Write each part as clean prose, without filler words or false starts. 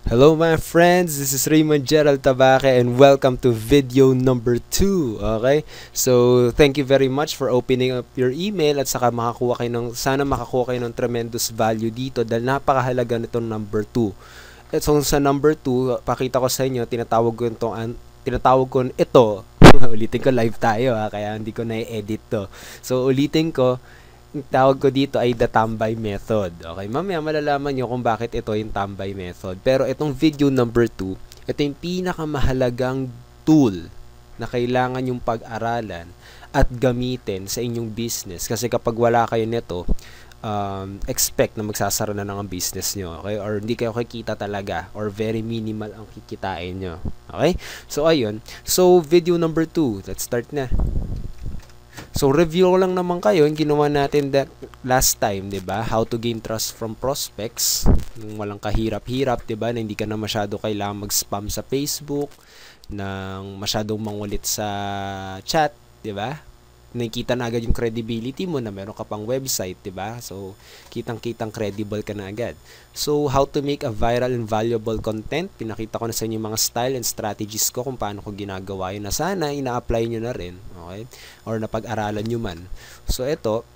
Hello my friends, this is Raymond Gerald Tabaque and welcome to video number 2. Okay? So, thank you very much for opening up your email at saka sana makakuha kayo ng tremendous value dito dahil napakahalaga nitong number 2. At so, sa number 2, pakita ko sa inyo, tinatawag ko ito. Ulitin ko, live tayo kaya hindi ko na-edit to. So, ulitin ko, ang tawag ko dito ay the tambay method. Okay, mamaya malalaman nyo kung bakit ito yung tambay method. Pero itong video number 2, ito yung pinakamahalagang tool na kailangan yung pag-aralan at gamitin sa inyong business. Kasi kapag wala kayo nito, expect na magsasara na ng business nyo. Okay? Or hindi kayo kikita talaga. Or very minimal ang kikitain nyo. Okay? So, ayun. So, video number 2. Let's start na. So, review lang naman kayo yung ginawa natin that last time, 'di ba? How to gain trust from prospects. Yung walang kahirap-hirap, 'di ba? Na hindi ka na masyado kailangan mag-spam sa Facebook, nang masyadong mangulit sa chat, 'di ba? Nakikita na agad yung credibility mo na meron ka pang website, 'di ba? So, kitang-kitang credible ka na agad. So, how to make a viral and valuable content. Pinakita ko na sa inyo yung mga style and strategies ko kung paano ko ginagawa yun na sana ina-apply nyo na rin, okay? Or napag-aralan nyo man. So, ito,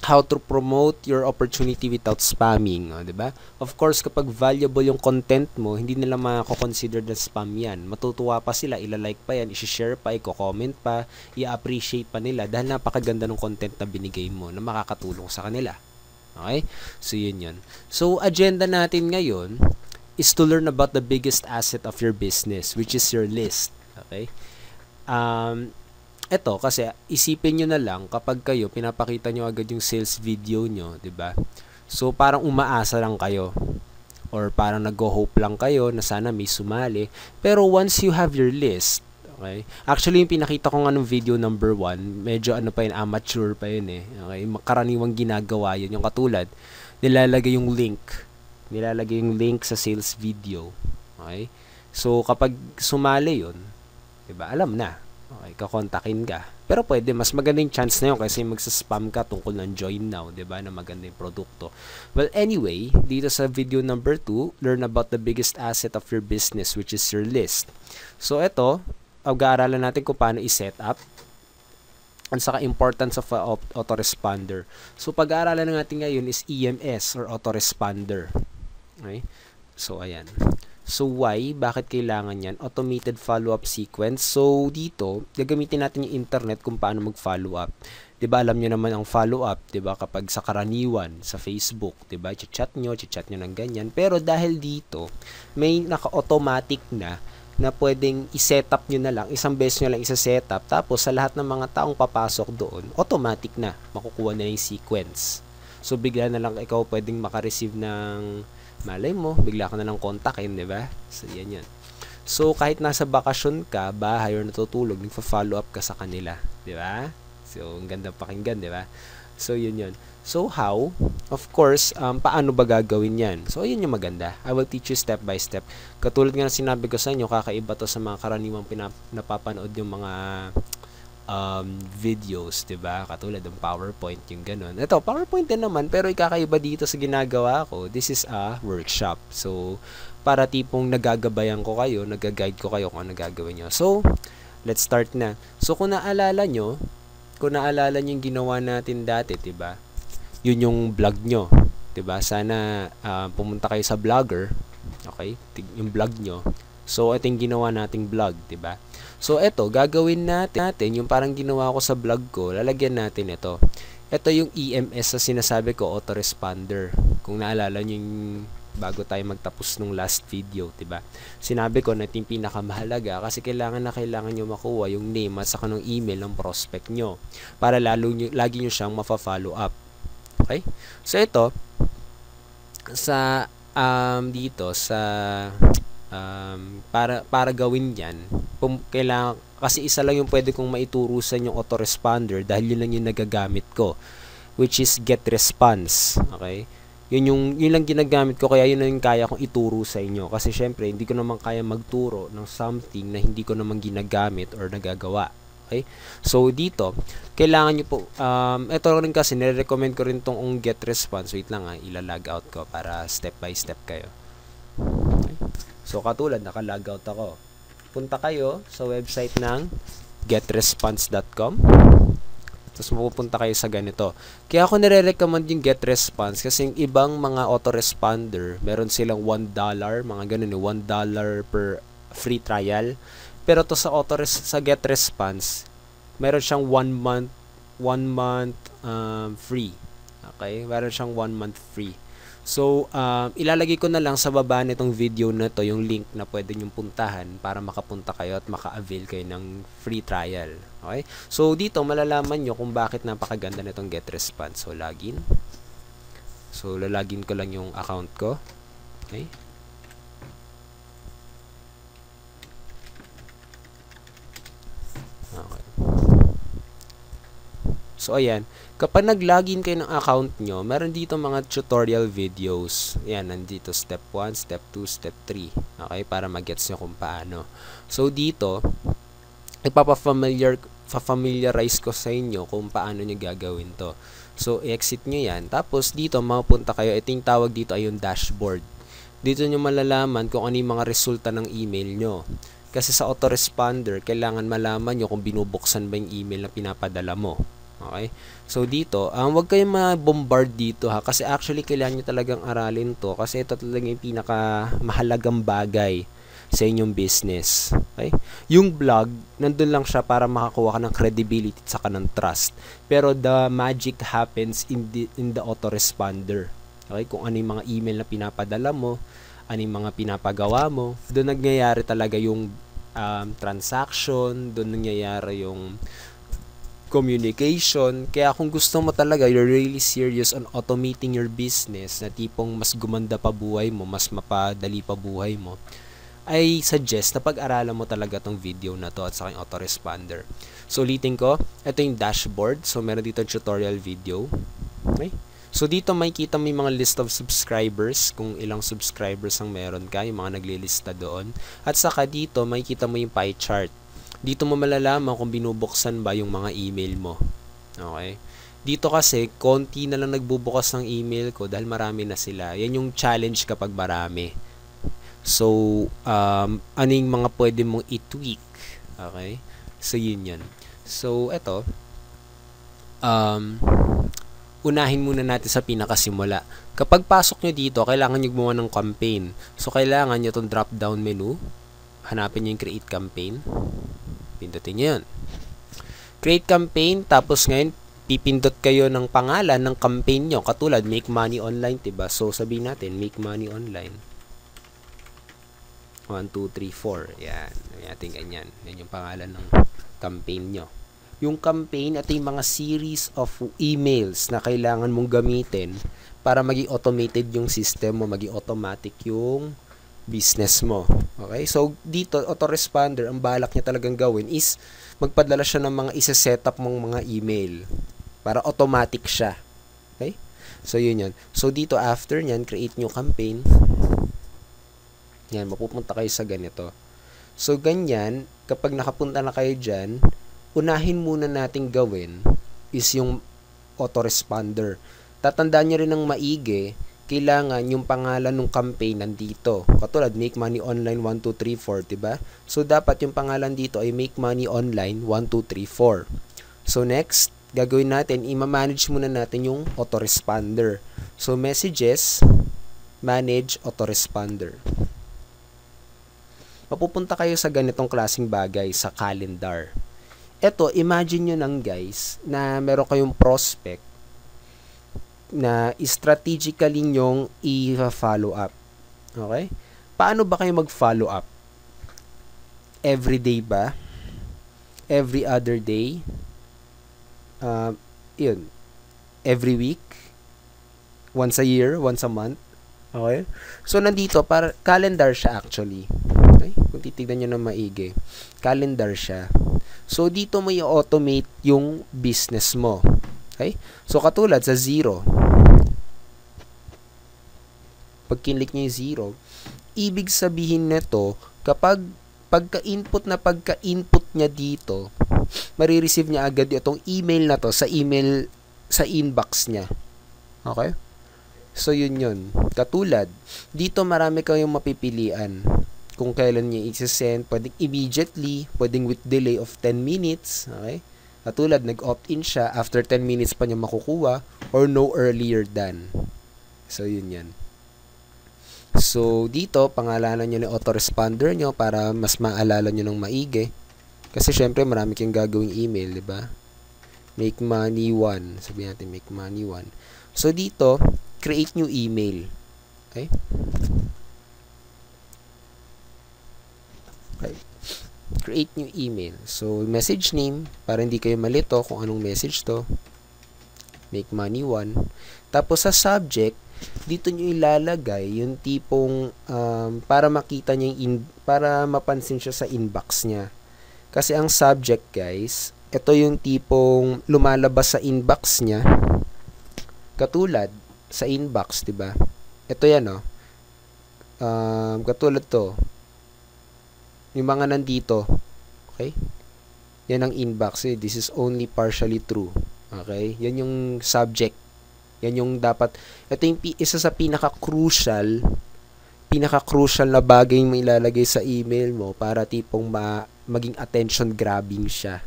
how to promote your opportunity without spamming, 'di ba? Of course, kapag valuable yung content mo, hindi nila mako-consider na spam 'yan. Matutuwa pa sila, ila-like pa 'yan, i-share pa, i-comment pa, i-appreciate pa nila dahil napakaganda ng content na binigay mo na makakatulong sa kanila. Okay? So, yun 'yun. So, agenda natin ngayon is to learn about the biggest asset of your business, which is your list. Okay? Ito, kasi isipin nyo na lang kapag kayo, pinapakita nyo agad yung sales video nyo, ba diba? So, parang umaasa lang kayo. Or parang nag-hope lang kayo na sana may sumali. Pero once you have your list, okay? Actually, yung pinakita ko nga ng video number 1, medyo pa yun, amateur pa yun eh. Okay? Karaniwang ginagawa yun. Yung katulad, nilalagay yung link sa sales video. Okay? So, kapag sumali yun, diba, alam na. Okay, kakontakin ka. Pero pwede, mas maganda yung chance na yun kasi magsaspam ka tungkol ng join now, 'di ba, na maganda yung produkto. Well, anyway, dito sa video number 2, learn about the biggest asset of your business, which is your list. So, ito, pag-aaralan natin kung paano i-set up at saka importance of autoresponder. So, pag-aaralan natin ngayon is EMS or autoresponder. Okay? So, ayan. So, why? Bakit kailangan yan? Automated follow-up sequence. So, dito, gagamitin natin yung internet kung paano mag-follow up. Diba, alam nyo naman ang follow-up, diba, kapag sa karaniwan, sa Facebook, diba, chat nyo ng ganyan. Pero dahil dito, may naka-automatic na pwedeng i-set up nyo na lang, isang beses nyo lang isa-set up, tapos sa lahat ng mga taong papasok doon, automatic na, makukuha na yung sequence. So, bigla na lang ikaw pwedeng makareceive ng malay mo, bigla ka na lang kontakin, di ba? So, yan. So, kahit nasa bakasyon ka, bahay or natutulog, nagpa-follow up ka sa kanila, di ba? So, ang ganda pakinggan, di ba? So, yun. So, how? Of course, paano ba gagawin yan? So, yun yung maganda. I will teach you step by step. Katulad nga na sinabi ko sa inyo, kakaiba to sa mga karaniwang napapanood yung mga videos, 'di ba? Katulad ng PowerPoint, yung ganun. Ito, PowerPoint din naman, pero ikakaiba dito sa ginagawa ko. This is a workshop. So, para tipong nagagabayan ko kayo, nagaguide ko kayo kung ano gagawin nyo. So, let's start na. So, kung naalala nyo yung ginawa natin dati, 'di ba? Yun yung vlog nyo, 'di ba? Sana pumunta kayo sa Vlogger, okay? Yung vlog nyo. So, ito yung ginawa nating vlog, 'di ba? So, ito, gagawin natin yung parang ginawa ko sa vlog ko, lalagyan natin ito. Ito yung EMS na sinasabi ko, autoresponder. Kung naalala nyo yung bago tayo magtapos nung last video, 'di ba? Sinabi ko na ito yung pinakamahalaga kasi kailangan nyo makuha yung name at saka ng email ng prospect nyo para lagi nyo siyang mafa-follow up. Okay? So, ito, sa dito sa para gawin yan, kailangan, kasi isa lang yung pwede kong maituro sa yung autoresponder dahil yun lang yung nagagamit ko, which is GetResponse. Okay? Yun lang ginagamit ko, kaya yun lang yung kaya kong ituro sa inyo kasi syempre hindi ko naman kaya magturo ng something na hindi ko naman ginagamit or nagagawa. Okay? So, dito, kailangan nyo po, ito rin kasi, nire-recommend ko rin tong GetResponse. Wait lang ilalag out ko para step by step kayo. Okay? So, katulad, naka-logout ako. Punta kayo sa website ng getresponse.com. Tapos mapupunta kayo sa ganito. Kaya ako nire-recommend yung GetResponse kasi yung ibang mga autoresponder, meron silang $1, mga ganun, $1 per free trial. Pero to sa sa GetResponse, meron siyang 1 month free. Okay? Meron siyang 1 month free. So, ilalagay ko na lang sa baba nitong video na to yung link na pwede nyong puntahan para makapunta kayo at maka-avail kayo ng free trial. Okay? So, dito malalaman nyo kung bakit napakaganda nitong GetResponse. So, login. So, lalagin ko lang yung account ko. Okay? Okay. So, ayan. Kapag nag-login kayo ng account nyo, meron dito mga tutorial videos. Ayan, nandito step 1, step 2, step 3. Okay, para mag-gets nyo kung paano. So, dito, ipapafamiliarize ko sa inyo kung paano nyo gagawin to. So, i-exit nyo yan. Tapos, dito, mapunta kayo. Ito yung tawag dito ay yung dashboard. Dito nyo malalaman kung ano yung mga resulta ng email nyo. Kasi sa autoresponder, kailangan malaman nyo kung binubuksan ba yung email na pinapadala mo. Okay? So, dito, huwag kayong ma-bombard dito ha. Kasi actually, kailangan nyo talagang aralin to. Kasi ito talaga yung pinakamahalagang bagay sa inyong business. Okay? Yung blog, nandun lang siya para makakuha ka ng credibility at saka ng trust. Pero the magic happens in the autoresponder. Okay? Kung ano yung mga email na pinapadala mo, ano yung mga pinapagawa mo, doon nangyayari talaga yung transaction, doon nangyayari yung communication. Kaya kung gusto mo talaga, you're really serious on automating your business, na tipong mas gumanda pa buhay mo, mas mapadali pa buhay mo, I suggest na pag-aralan mo talaga tong video na to at sa aking autoresponder. So, ulitin ko, ito yung dashboard. So, meron dito tutorial video. Okay? So, dito makikita mo yung mga list of subscribers, kung ilang subscribers ang meron ka, yung mga naglilista doon. At saka dito, makikita mo yung pie chart. Dito mo malalaman kung binubuksan ba yung mga email mo. Okay? Dito kasi, konti na lang nagbubukas ng email ko dahil marami na sila. Yan yung challenge kapag marami. So, ano yung mga pwede mong i-tweak? Okay? So, yun yan. So, eto. Unahin muna natin sa pinakasimula. Kapag pasok nyo dito, kailangan nyo gumawa ng campaign. So, kailangan nyo itong drop-down menu. Hanapin nyo yung create campaign. Pindutin nyo yun. Create campaign, tapos ngayon, pipindot kayo ng pangalan ng campaign nyo. Katulad, make money online, diba? So, sabihin natin, make money online. 1, 2, 3, 4. Yan. Natin ganyan. Yan yung pangalan ng campaign nyo. Yung campaign, ito yung mga series of emails na kailangan mong gamitin para maging automated yung system mo, maging automatic yung business mo. Okay? So, dito, autoresponder, ang balak niya talagang gawin is magpadala siya ng mga isa-setup mong mga email para automatic siya. Okay? So, yun yan. So, dito, after nyan, create new campaign. Yan, mapupunta kayo sa ganito. So, ganyan, kapag nakapunta na kayo dyan, unahin muna nating gawin is yung autoresponder. Tatandaan nyo rin ng maigi, kailangan yung pangalan ng campaign nandito. Katulad, make money online 1, 2, 3, 4, diba? So, dapat yung pangalan dito ay make money online 1, 2, 3, 4. So, next, gagawin natin, ima-manage muna natin yung autoresponder. So, messages, manage autoresponder. Mapupunta kayo sa ganitong klaseng bagay sa calendar. Eto, imagine nyo nang guys, na meron kayong prospect na strategically nyong i-follow up. Okay? Paano ba kayo mag-follow up? Every day ba? Every other day? Yun. Every week? Once a year? Once a month? Okay? So, nandito, para calendar siya actually. Okay? Kung titignan nyo na maigi. Calendar siya. So, dito mo i-automate yung business mo. Okay? So, katulad sa 0. Pag kinlik nyo yung 0, ibig sabihin nito, kapag pagka-input niya dito, marireceive niya agad itong email na to sa inbox niya. Okay? So, yun. Katulad, dito marami kayong mapipilian. kung kailan niya i-send, pwedeng immediately, pwedeng with delay of 10 minutes, okay? Katulad, nag-opt-in siya, after 10 minutes pa niya makukuha, or no earlier than. So, yun yan. So, dito, pangalanan nyo yung autoresponder nyo para mas maalala nyo ng maigi. Kasi, syempre, marami kang gagawing email, di ba? Make money 1. Sabihin natin, make money 1. So, dito, create new email. Okay? Okay. Create new email. So, message name, para hindi kayo malito kung anong message to. Make money 1. Tapos, sa subject, dito nyo ilalagay yung tipong para makita niya para mapansin siya sa inbox niya. Kasi ang subject, guys, ito yung tipong lumalabas sa inbox niya. Katulad sa inbox, 'di ba? Ito 'yan, oh. Katulad to. Yung mga nandito. Okay? Yan ang inbox. This is only partially true. Okay? Yan yung subject. Yan yung dapat, ito yung isa sa pinaka-crucial na bagay mo ilalagay sa email mo para tipong maging attention grabbing siya.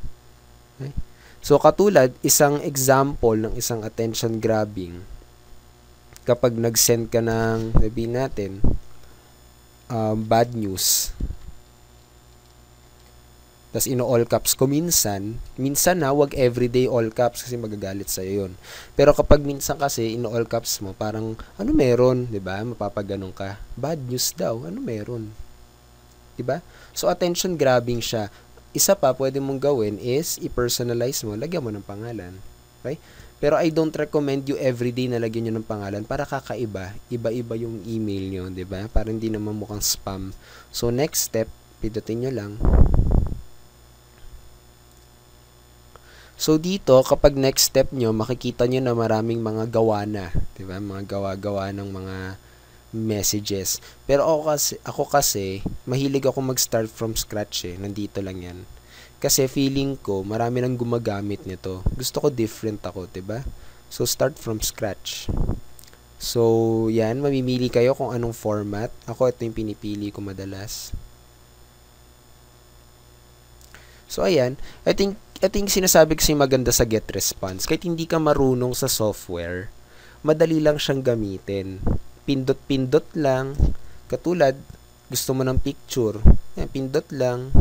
Okay? So, katulad, isang example ng isang attention grabbing, kapag nag-send ka ng, sabihin natin, bad news, tas ino-all caps ko minsan na wag everyday all caps kasi magagalit sa'yo yun. Pero kapag minsan kasi ino-all caps mo, parang, ano meron? 'Di ba? Mapapaganon ka. Bad news daw. Ano meron? 'Di ba? So, attention grabbing siya. Isa pa, pwede mong gawin is, i-personalize mo, lagyan mo ng pangalan. Okay? Pero I don't recommend you everyday na lagyan nyo ng pangalan para kakaiba. Iba-iba yung email nyo, 'di ba? Para hindi naman mukhang spam. So, next step, pindutin nyo lang. So, dito, kapag next step nyo, makikita nyo na maraming mga gawa na. Diba? Mga gawa-gawa ng mga messages. Pero ako kasi mahilig ako mag-start from scratch eh. Nandito lang yan. Kasi feeling ko, marami nang gumagamit nito. Gusto ko different ako, diba? So, start from scratch. So, yan. Mamimili kayo kung anong format. Ako, ito yung pinipili ko madalas. So, ayan. I think sinasabi kasi maganda sa GetResponse. Kahit hindi ka marunong sa software, madali lang siyang gamitin. Pindot-pindot lang. Katulad, gusto mo ng picture. Yan, pindot lang.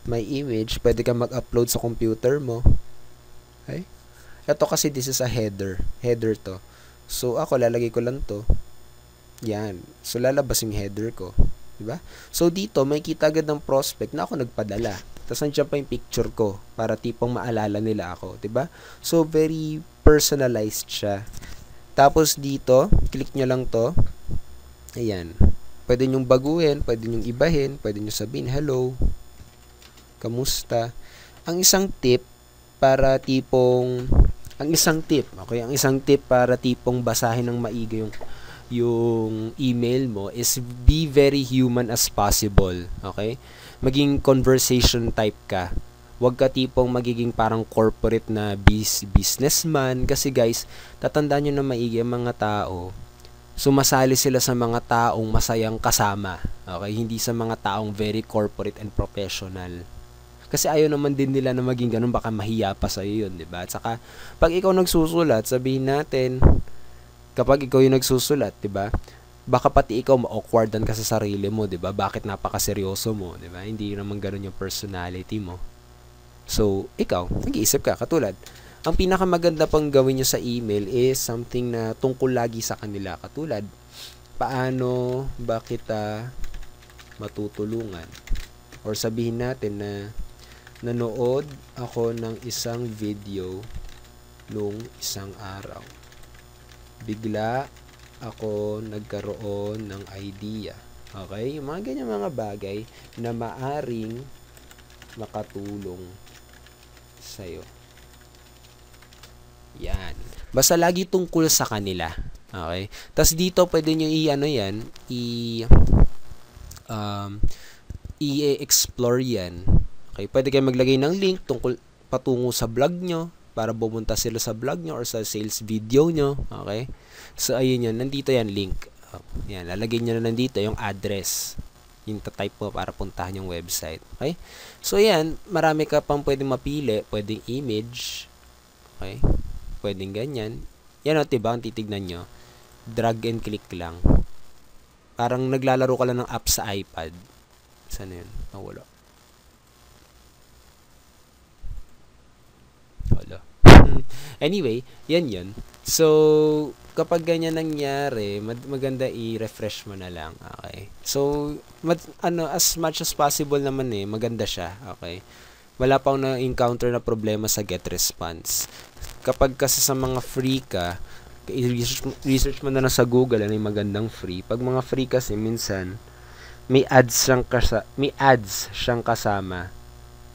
May image. Pwede ka mag-upload sa computer mo. Okay? Ito kasi this is a header. Header to. So, ako lalagay ko lang to. Yan. So, lalabas yung header ko. Diba? So, dito, may kita agad ng prospect na ako nagpadala. Tapos nandiyan pa yung picture ko para tipong maalala nila ako, 'di ba? So very personalized siya. Tapos dito, click nyo lang 'to. Ayan. Pwede niyo baguhin, pwede niyo ibahin, pwede niyo sabihin hello. Kamusta? Ang isang tip para tipong ang isang tip para tipong basahin ng maigi yung email mo is be very human as possible, okay? Maging conversation type ka. Huwag ka tipong magiging parang corporate na businessman. Kasi guys, tatandaan nyo na maigi ang mga tao. Sumasali sila sa mga taong masayang kasama. Okay? Hindi sa mga taong very corporate and professional. Kasi ayaw naman din nila na maging ganun. Baka mahiya pa sa'yo yun, diba? At saka, pag ikaw nagsusulat, sabihin natin, kapag ikaw yung nagsusulat, diba? Baka pati ikaw ma-awkwardan ka sa sarili mo, 'di ba? Bakit napakaseryoso mo, 'di ba? Hindi naman ganoon yung personality mo. So, ikaw, nag-iisip ka katulad. Ang pinakamaganda pang gawin niyo sa email is something na tungkol lagi sa kanila, katulad paano ba kita matutulungan? Or sabihin natin na nanood ako ng isang video nung isang araw. Bigla ako nagkaroon ng idea. Okay? Yung mga ganyan mga bagay na maaring makatulong sa'yo. Yan. Basta lagi tungkol sa kanila. Okay? Tapos dito, pwede nyo i-explore yan. Okay? Pwede kayo maglagay ng link patungo sa blog nyo para bumunta sila sa blog nyo or sa sales video nyo. Okay? So, ayun yan. Nandito yan, link. Yan, lalagay nyo na nandito yung address. yung type mo para puntahan yung website. Okay? So, yan. Marami ka pang pwedeng mapili. Pwedeng image. Okay? Pwedeng ganyan. Yan o, diba? Ang titignan nyo. Drag and click lang. Parang naglalaro ka lang ng app sa iPad. Saan yun? Wala. Wala. Anyway, yan yun. So, kapag ganyan nangyari, maganda i-refresh mo na lang. Okay. So, as much as possible naman maganda siya. Okay. Wala pang na-encounter na problema sa get response. Kapag kasi sa mga free ka, research mo na lang sa Google ano yung magandang free. Pag mga free kasi minsan may ads siyang kasama.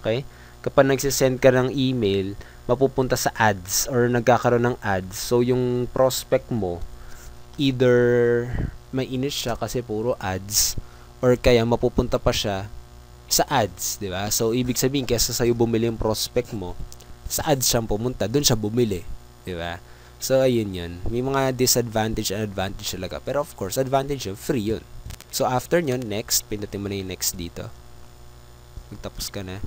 Okay? Kapag nagsisend ka ng email, mapupunta sa ads or nagkakaroon ng ads. So, yung prospect mo, either mainis siya kasi puro ads or kaya mapupunta pa siya sa ads, di ba? So, ibig sabihin, kesa sa'yo bumili yung prospect mo, sa ads siyang pumunta, dun siya bumili, di ba? So, ayun yun. May mga disadvantage and advantage talaga. Pero, of course, advantage yun, free yun. So, after nyo, next, pindutin mo na yung next dito. Magtapos ka na.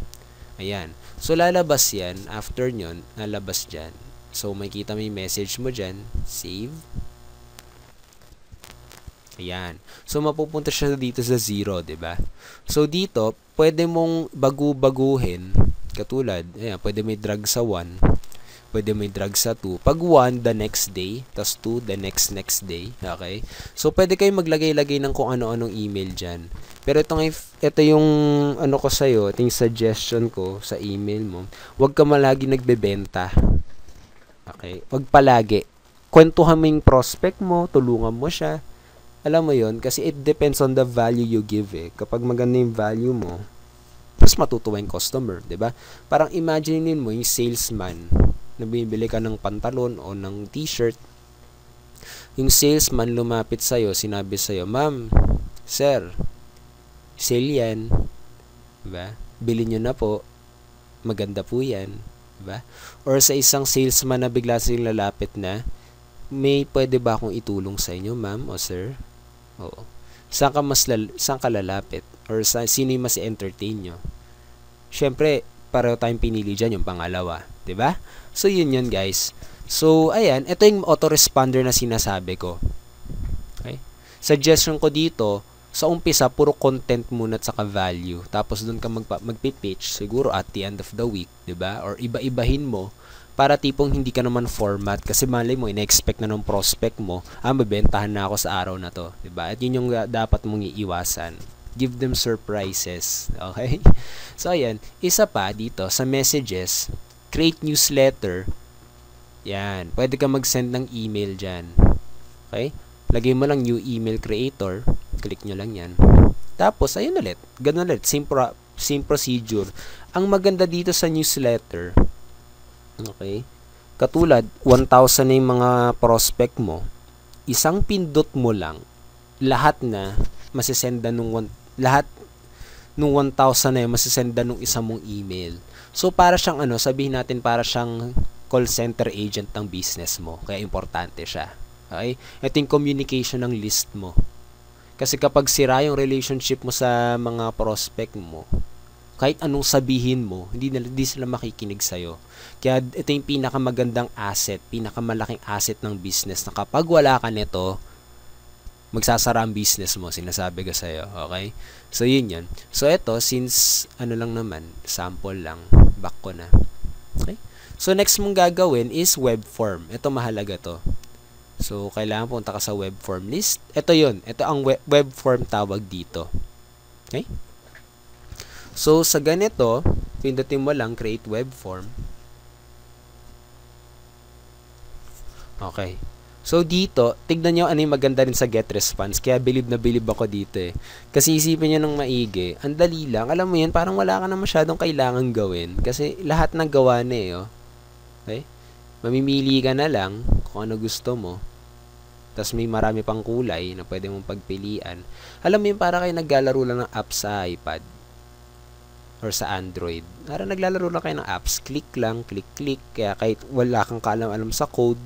Ayan. So, lalabas yan. After nyon, lalabas dyan. So, makikita mo yung message mo dyan. Save. Ayan. So, mapupunta siya dito sa 0, diba? So, dito, pwede mong baguhin. Katulad, ayan, pwede may drag sa 1. Pwede may drag sa 2. Pag 1, the next day. Tapos 2, the next day. Okay? So, pwede kayo maglagay-lagay ng kung ano-anong email dyan. Pero ito yung ano ko sa'yo, ito yung suggestion ko sa email mo. Huwag ka malagi nagbebenta. Okay? Huwag palagi. Kwentuhan mo yung prospect mo, tulungan mo siya. Alam mo yon kasi it depends on the value you give Kapag maganda yung value mo, mas matutuwa yung customer, 'di ba? Parang imaginein mo yung salesman na bibili ka ng pantalon o ng t-shirt. Yung salesman lumapit sa'yo, sinabi sa'yo, "Ma'am, sir, sale yan." 'Di ba? Bili nyo na po. Maganda po yan. 'Di ba? Or sa isang salesman na bigla sa'yo lalapit na, "May pwede ba akong itulong sa inyo, ma'am o sir?" Oo. Saan ka lalapit? Or sino yung mas entertain nyo? Siyempre, pareho tayong pinili dyan, yung pangalawa. 'Di ba? So, yun guys. So, ayan. Ito yung autoresponder na sinasabi ko. Okay? Suggestion ko dito, sa umpisa, puro content muna at saka value. Tapos, dun ka magpipitch, siguro at the end of the week. 'Di ba? Or iba-ibahin mo para tipong hindi ka naman format kasi malay mo ina-expect na ng prospect mo, mabebentahan na ako sa araw na to, 'di ba? At yun yung dapat mong iiwasan. Give them surprises, okay? So ayan, isa pa dito sa messages, create newsletter. Yan, pwede ka mag-send ng email diyan. Okay? Lagay mo lang new email creator, click nyo lang 'yan. Tapos ayun ulit, ganun ulit, same procedure. Ang maganda dito sa newsletter, okay, katulad 1,000 na yung mga prospect mo, isang pindot mo lang, lahat na masisenda lahat nung 1,000 na yun masisenda nung isa mong email. So para siyang sabihin natin para siyang call center agent ng business mo, kaya importante siya. Okay? Ito yung communication ng list mo. Kasi kapag sira yung relationship mo sa mga prospect mo, kahit anong sabihin mo, hindi sila makikinig sa'yo. Kaya ito yung pinakamagandang asset, pinakamalaking asset ng business na kapag wala ka nito, magsasara ang business mo, sinasabi ko sa'yo. Okay? So, yun yan. So, ito, since, lang naman, sample lang, back ko na. Okay? So, next mong gagawin is web form. Ito, mahalaga to. So, kailangan punta ka sa web form list. Ito yun. Ito ang web form tawag dito. Okay? So, sa ganito, pindutin mo lang create web form. Okay. So, dito, tignan nyo ano yung maganda rin sa get response. Kaya bilib na bilib ako dito Kasi isipin nyo ng maigi. Ang dali lang. Alam mo yun, parang wala ka na masyadong kailangan gawin. Kasi lahat ng gawa na oh. Okay? Mamimili ka na lang kung ano gusto mo. Tapos may marami pang kulay na pwede mong pagpilian. Alam mo yun, para kayo naglalaro lang ng apps sa iPad or sa Android. Para naglalaro lang kayo ng apps, click lang, click. Kaya kahit wala kang kaalam-alam sa code,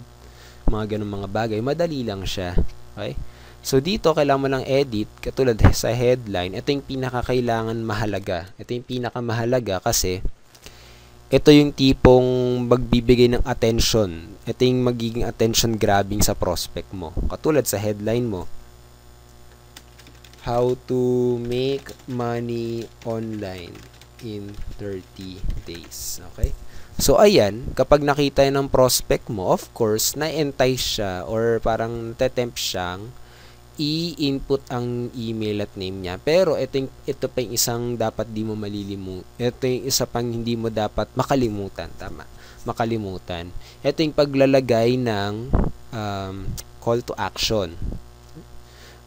mga ganun mga bagay, madali lang siya. Okay? So, dito, kailangan mo lang edit, katulad sa headline, ito yung pinakakailangan mahalaga. Ito yung pinakamahalaga kasi, ito yung tipong magbibigay ng attention. Ito yung magiging attention grabbing sa prospect mo. Katulad sa headline mo, how to make money online in 30 days. Okay? So, ayan, kapag nakita ng prospect mo, of course, na-entice siya or parang tetempt siyang i-input ang email at name niya. Pero ito pa yung isang dapat di mo malilimutan. Ito yung isa pang hindi mo dapat makalimutan. Tama. Makalimutan. Ito yung paglalagay ng call to action.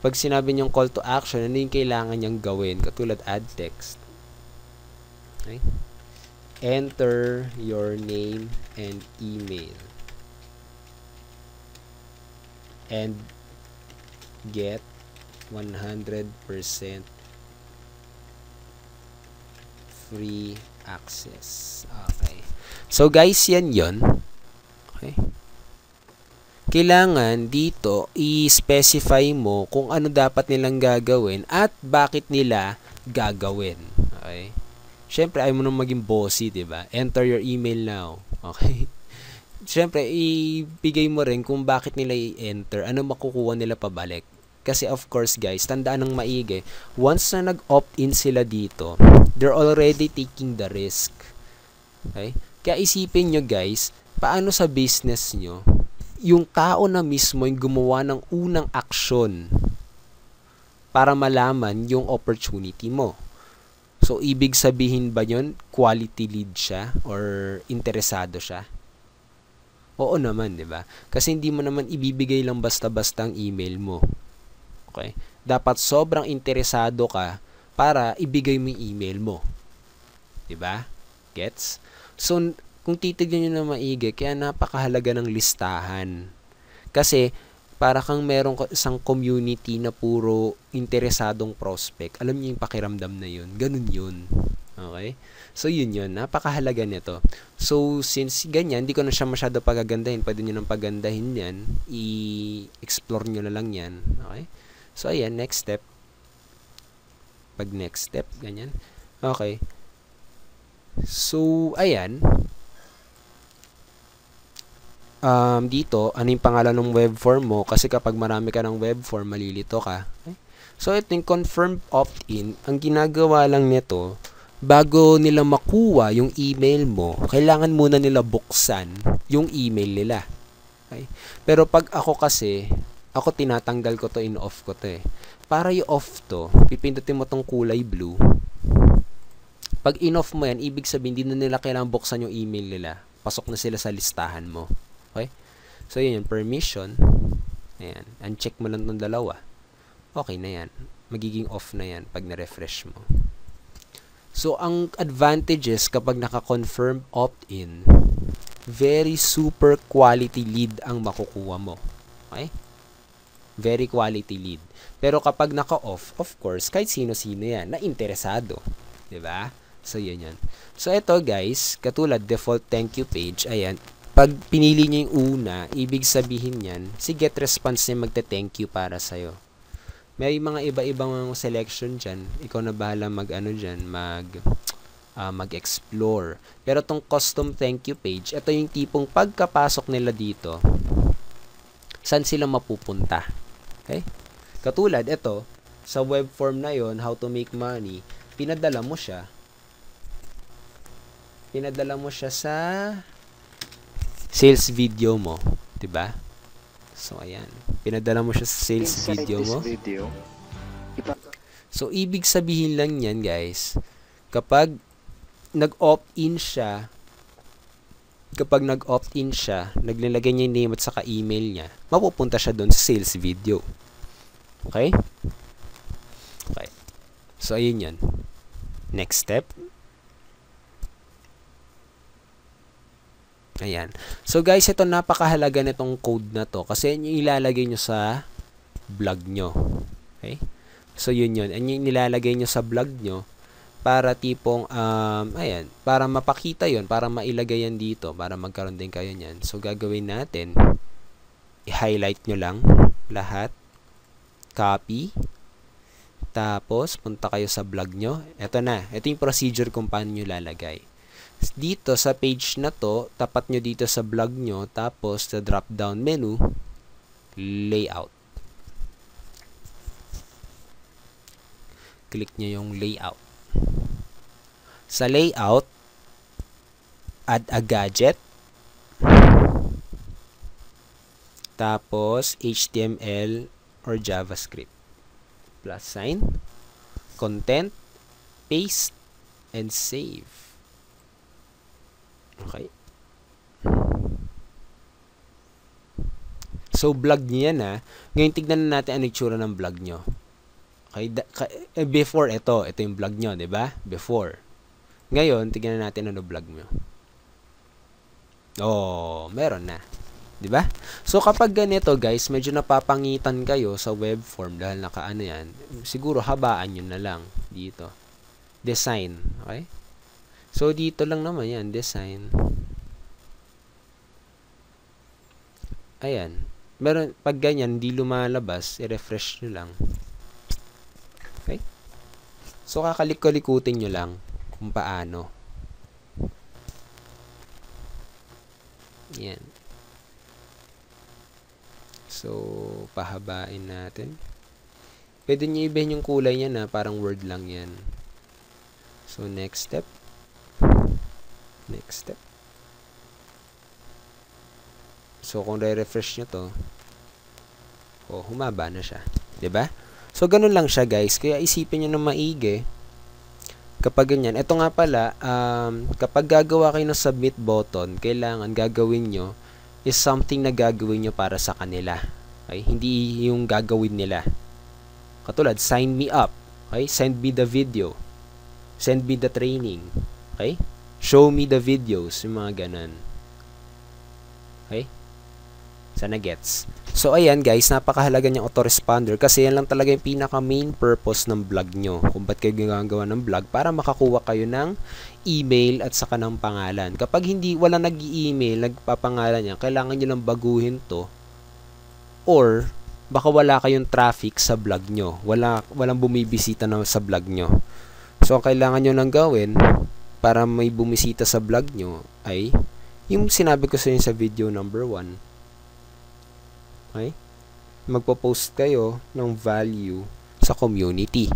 Pag sinabi niyong call to action, ano yung kailangan niyang gawin? Katulad add text. Okay? Enter your name and email. And get 100% free access. Okay. So guys, yan yon. Okay. Kailangan dito i-specify mo kung ano dapat nilang gagawin at bakit nila gagawin. Okay. Siyempre, ayaw mo nang maging bossy, diba? Enter your email now. Okay. Siyempre, ibigay mo rin kung bakit nila i-enter, ano makukuha nila pabalik. Kasi of course guys, tandaan ng maigi, once na nag-opt-in sila dito, they're already taking the risk. Okay? Kaya isipin nyo guys, paano sa business nyo, yung tao na mismo yung gumawa ng unang aksyon para malaman yung opportunity mo. So, ibig sabihin ba yun, quality lead siya or interesado siya? Oo naman, di ba? Kasi hindi mo naman ibibigay lang basta-basta ang email mo. Okay? Dapat sobrang interesado ka para ibigay mo yung email mo. 'Di ba? Gets? So, kung titignan niyo na maigi, kaya napakahalaga ng listahan. Kasi, para kang merong isang community na puro interesadong prospect. Alam niyo yung pakiramdam na yun. Ganun yun. Okay? So, yun. Napakahalaga nito. So, since ganyan, hindi ko na siya masyado pagagandahin. Pwede nyo nang pagandahin yan. I-explore nyo na lang yan. Okay? So, ayan, next step. Pag next step, ganyan. Okay. So, ayan. Dito, ano yung pangalan ng web form mo? Kasi kapag marami ka ng web form, malilito ka. Okay? So, ito yung confirm opt-in. Ang ginagawa lang nito, bago nila makuha yung email mo, kailangan muna nila buksan yung email nila. Okay? Pero pag ako kasi, ako tinatanggal ko to, in-off ko to eh. Para i-off to, pipindutin mo tong kulay blue. Pag in-off mo yan, ibig sabihin, hindi na nila kailangan buksan yung email nila. Pasok na sila sa listahan mo. Okay? So, yun yung permission. Ayan. Uncheck mo lang tong dalawa. Okay na yan. Magiging off na yan pag na-refresh mo. So, ang advantages kapag naka-confirm opt-in, very super quality lead ang makukuha mo. Okay? Very quality lead. Pero kapag naka-off, of course, kahit sino-sino yan, na interesado. Diba? So, yun yan. So, ito guys, katulad default thank you page, ayan, pag pinili nyo yung una, ibig sabihin yan, si get response niya magte-thank you para sa'yo. May mga iba-ibang selection dyan. Ikaw na bahala mag-explore. Pero tong custom thank you page, ito yung tipong pagkapasok nila dito, saan sila mapupunta? Okay? Katulad, ito, sa web form na yon, how to make money, pinadala mo siya sa sales video mo, 'di ba? So ayan, pinadala mo siya sa sales video mo. So ibig sabihin lang niyan, guys, kapag nag-opt-in siya, naglalagay niya yung name at saka email niya, mapupunta siya doon sa sales video. Okay? Okay. So, ayun yan. Next step. Ayan. So, guys, ito napakahalaga nitong code na to kasi yun yung ilalagay nyo sa blog nyo. Okay? So, yun. Yan yung nilalagay nyo sa blog nyo para tipong, ayan, para mapakita yon, para mailagay yan dito, para magkaroon din kayo niyan. So, gagawin natin, i-highlight nyo lang lahat. copy. Tapos, punta kayo sa blog nyo. Ito na. Ito yung procedure kung paano nyo lalagay. Dito, sa page na to, tapat nyo dito sa blog nyo. Tapos, sa drop-down menu, layout. Click nyo yung layout. Sa layout, add a gadget. Tapos, HTML or JavaScript. Plus sign. Content. Paste. And save. Okay. So, blog nyo yan ha. Ngayon, tignan na natin ang itsura ng blog nyo. Okay. Before, ito yung blog nyo, diba? Before. Ngayon, tignan na natin ano blog nyo. Oh, meron na. Diba? So, kapag ganito, guys, medyo napapangitan kayo sa web form dahil nakaano yan, siguro habaan nyo na lang dito. Design. Okay? So, dito lang naman yan. Design. Ayan. Meron, pag ganyan, hindi lumalabas, i-refresh nyo lang. Okay? So, kakalik-kalikutin nyo lang kung paano. Yan. So, pahabain natin. Pwede nyo ibahin yung kulay niya na parang word lang yan. So, next step. Next step. So, kung re-refresh nyo to, oh, humaba na siya. Diba? So, ganun lang siya, guys. Kaya isipin nyo na maigi. Kapag ganyan. Ito nga pala, kapag gagawa kayo ng submit button, kailangan gagawin nyo is something na gagawin nyo para sa kanila. Okay? Hindi yung gagawin nila. Katulad, sign me up. Okay? Send me the video. Send me the training. Okay? Show me the videos. Yung mga ganun. Okay? Sana gets. So, ayan guys, napakahalaga niyang autoresponder kasi yan lang talaga yung pinaka main purpose ng vlog nyo. Kung ba't kayo gagawa ng vlog para makakuha kayo ng email at saka ng pangalan. Kapag hindi, wala nag-i-email, nagpapangalan niya, kailangan nyo lang baguhin to or baka wala kayong traffic sa vlog nyo. Walang bumibisita na sa vlog nyo. So, ang kailangan nyo lang gawin para may bumisita sa vlog nyo ay yung sinabi ko sa inyo sa video number 1. Okay? Magpo-post kayo ng value sa community.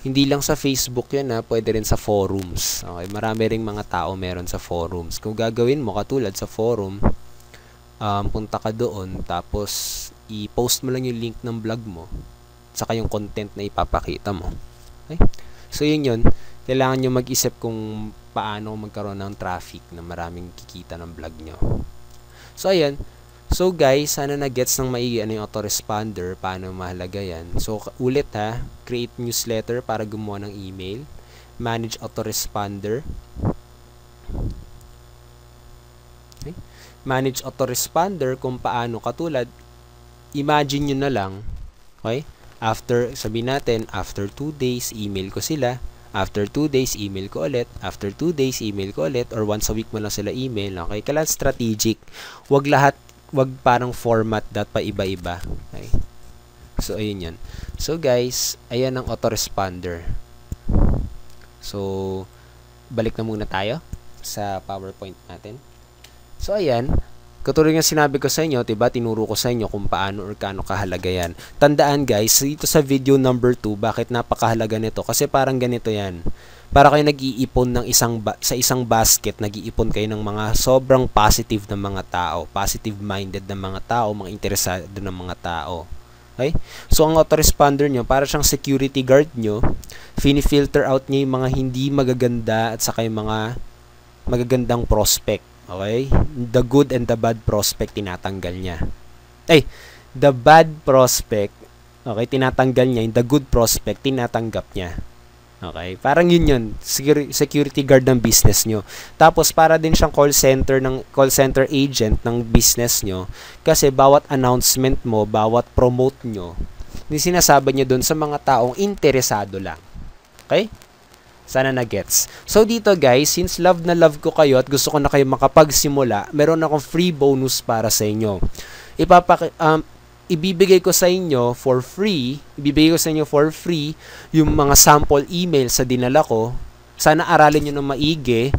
Hindi lang sa Facebook yan ha, pwede rin sa forums. Okay? Marami ring mga tao meron sa forums. Kung gagawin mo katulad sa forum, punta ka doon tapos i-post mo lang yung link ng blog mo saka yung content na ipapakita mo. Okay? So yun. Kailangan nyo mag-isip kung paano magkaroon ng traffic na maraming kikita ng blog nyo. So ayan. So guys, sana na-gets ng maigi ano yung autoresponder, paano mahalaga yan. So ulit ha, create newsletter para gumawa ng email, manage autoresponder. Okay. Manage autoresponder kung paano, katulad, imagine nyo na lang, okay? After, sabihin natin, after 2 days, email ko sila. After 2 days, email ko ulit. After 2 days, email ko ulit. Or once a week mo lang sila email. Okay? Kailangan strategic. Wag parang format pa iba-iba. Okay. So, ayun yan. So, guys, ayan ang autoresponder. So, balik na muna tayo sa PowerPoint natin. So, ayan. Katulad nga sinabi ko sa inyo, diba, tinuro ko sa inyo kung paano or kano kahalaga yan. Tandaan, guys, dito sa video number 2, bakit napakahalaga nito? Kasi parang ganito yan. Para kayo nag-iipon ng sa isang basket, nag-iipon kayo ng mga sobrang positive na mga tao, positive-minded na mga tao, mga interesado na mga tao. Okay? So, ang autoresponder nyo, para siyang security guard nyo, fini-filter out niya yung mga hindi magaganda at saka yung mga magagandang prospect. Okay? The good and the bad prospect, tinatanggal niya. The bad prospect, okay, tinatanggal niya. Yung the good prospect, tinatanggap niya. Okay, parang yun, security guard ng business nyo. Tapos para din siyang call center agent ng business nyo kasi bawat announcement mo, bawat promote nyo, sinasabi nyo dun sa mga taong interesado lang. Okay? Sana na-gets. So dito guys, since love na love ko kayo at gusto ko na kayo makapagsimula, meron akong free bonus para sa inyo. ibibigay ko sa inyo for free, yung mga sample email sa dinala ko. Sana aralin nyo ng maigi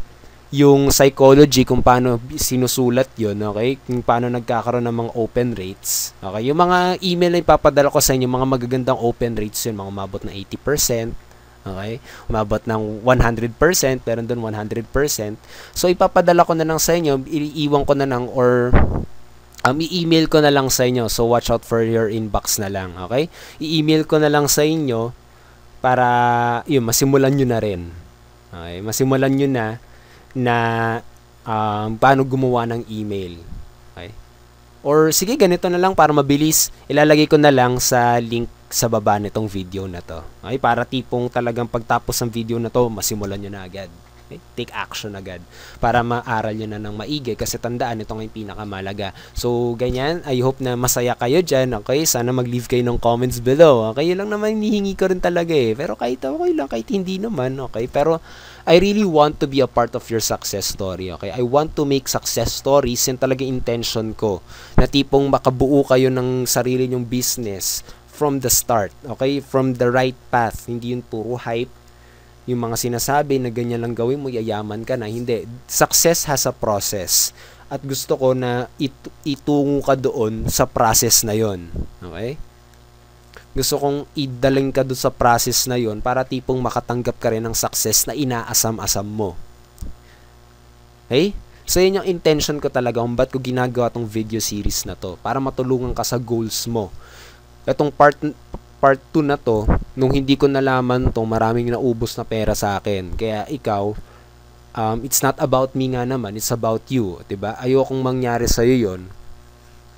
yung psychology kung paano sinusulat yun, okay? Kung paano nagkakaroon ng mga open rates. Okay? Yung mga email na ipapadala ko sa inyo, mga magagandang open rates yun, mga umabot ng 80%, okay? Umabot ng 100%, pero doon 100%. So, ipapadala ko na lang sa inyo, iiwan ko na lang, or i-email ko na lang sa inyo. So, watch out for your inbox na lang, okay? I-email ko na lang sa inyo para, yun, masimulan nyo na rin. Okay? Masimulan nyo na paano gumawa ng email. Okay? Or sige, ganito na lang para mabilis. Ilalagay ko na lang sa link sa baba nitong video na to. Okay? Para tipong talagang pagtapos ng video na to, masimulan nyo na agad. Okay? Take action agad para maaral nyo na ng maigi, kasi tandaan, ito nga yung pinakamalaga. So, ganyan. I hope na masaya kayo dyan. Okay? Sana mag-leave kayo ng comments below. Okay? Yun lang naman hinihingi ko rin talaga eh. Pero kahit okay lang, kahit hindi naman. Okay? Pero I really want to be a part of your success story, okay? I want to make success stories, yun talaga intention ko. Na tipong makabuo kayo ng sarili nyong business from the start, okay? From the right path, hindi yun puro hype. Yung mga sinasabi na ganyan lang gawin mo, yayaman ka na. Hindi. Success has a process. At gusto ko na itungo ka doon sa process na yon, okay? Gusto kong idaling ka doon sa process na yon para tipong makatanggap ka rin ng success na inaasam-asam mo. Okay? So, yun yung intention ko talaga kung ba't ko ginagawa tong video series na to. Para matulungan ka sa goals mo. Itong part 2 na to, nung hindi ko nalaman to, maraming naubos na pera sa akin. Kaya ikaw, it's not about me nga naman, it's about you. Diba? Ayokong mangyari sa'yo yon.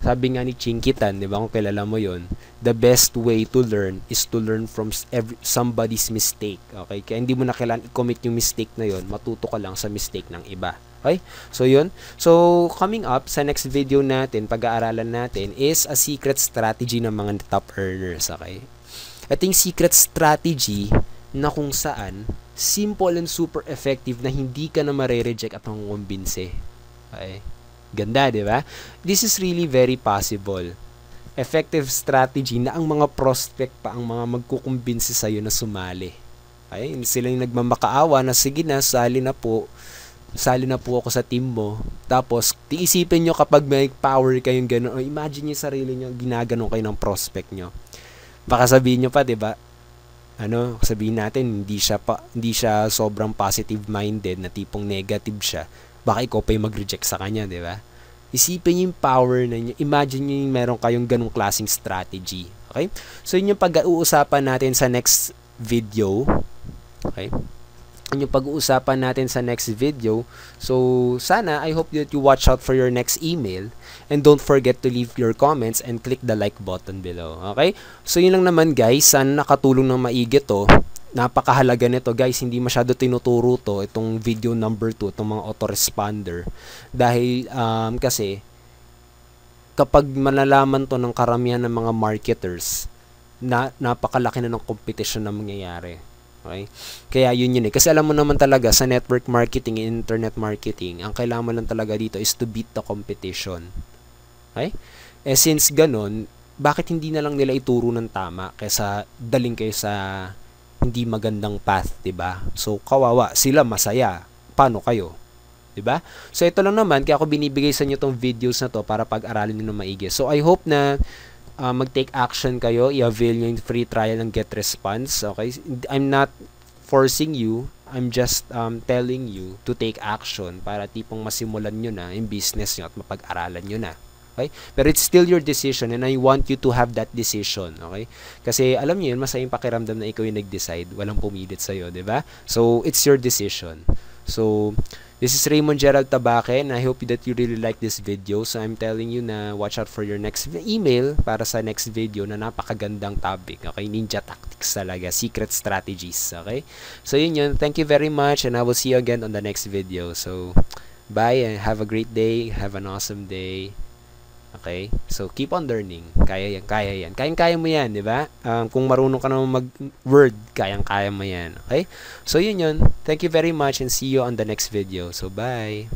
Sabi nga ni Chinkitan, di ba, kung kilala mo yon, the best way to learn is to learn from somebody's mistake. Okay? Kaya hindi mo na kailangan i-commit yung mistake na yon, matuto ka lang sa mistake ng iba. Okay? So, yun. So, coming up sa next video natin, pag-aaralan natin, is a secret strategy ng mga top earners. Okay? Ito yung secret strategy na kung saan, simple and super effective na hindi ka na mare-reject at mangukumbinse. Okay? Ganda, di ba? This is really very possible. Effective strategy na ang mga prospect pa ang mga magkukumbinsi sa'yo na sumali. Okay? Sila yung nagmamakaawa na, sige na, sali na po ako sa team mo. Tapos, tiisipin nyo kapag may power kayong gano'n, o imagine nyo sarili nyo, ginaganon kayo ng prospect nyo. Baka sabihin nyo pa, di ba? Sabihin natin, hindi siya sobrang positive-minded, na tipong negative siya. Baka ikaw pa yung mag-reject sa kanya, di ba? Isipin niyo yung power na niyo. Imagine niyo yung meron kayong ganung klaseng strategy. Okay? So, yun yung pag-uusapan natin sa next video. Okay? Yun yung pag-uusapan natin sa next video. So, sana, I hope that you watch out for your next email. And don't forget to leave your comments and click the like button below. Okay? So, yun lang naman guys. Sana nakatulong ng maigi to. Napakahalaga nito guys, hindi masyado tinuturo to, itong video number 2, itong mga autoresponder, dahil kasi kapag malalaman to ng karamihan ng mga marketers, napakalaki na ng competition na mangyayari. Okay? Kaya yun kasi alam mo naman talaga sa network marketing, internet marketing, ang kailangan mo lang talaga dito is to beat the competition. Okay? Since ganun, bakit hindi na lang nila ituro ng tama kaysa daling kayo sa hindi magandang path, 'di ba? So kawawa, sila masaya. Paano kayo? 'Di ba? So ito lang naman, kaya ako binibigay sa inyo tong videos na to para pag-aralin niyo ng maigi. So I hope na mag-take action kayo, i-avail niyo yung free trial ng GetResponse. Okay? I'm not forcing you, I'm just telling you to take action para tipong masimulan niyo na yung business niyo at mapag-aralan niyo na. Okay? Pero it's still your decision and I want you to have that decision. Okay? Kasi alam niyo yun, masayang pakiramdam na ikaw yung nag-decide. Walang pumilit sa'yo, di ba? So, it's your decision. So, this is Raymond Gerald Tabaque and I hope that you really like this video. So, I'm telling you na watch out for your next email para sa next video na napakagandang topic. Okay? Ninja tactics talaga. Secret strategies. Okay? So, yun. Thank you very much and I will see you again on the next video. So, bye and have a great day. Have an awesome day. Okay? So, keep on learning. Kaya yan. Kayang-kaya mo yan, di ba? Kung marunong ka naman mag-word, kayang-kaya mo yan. Okay? So, yun. Thank you very much and see you on the next video. So, bye!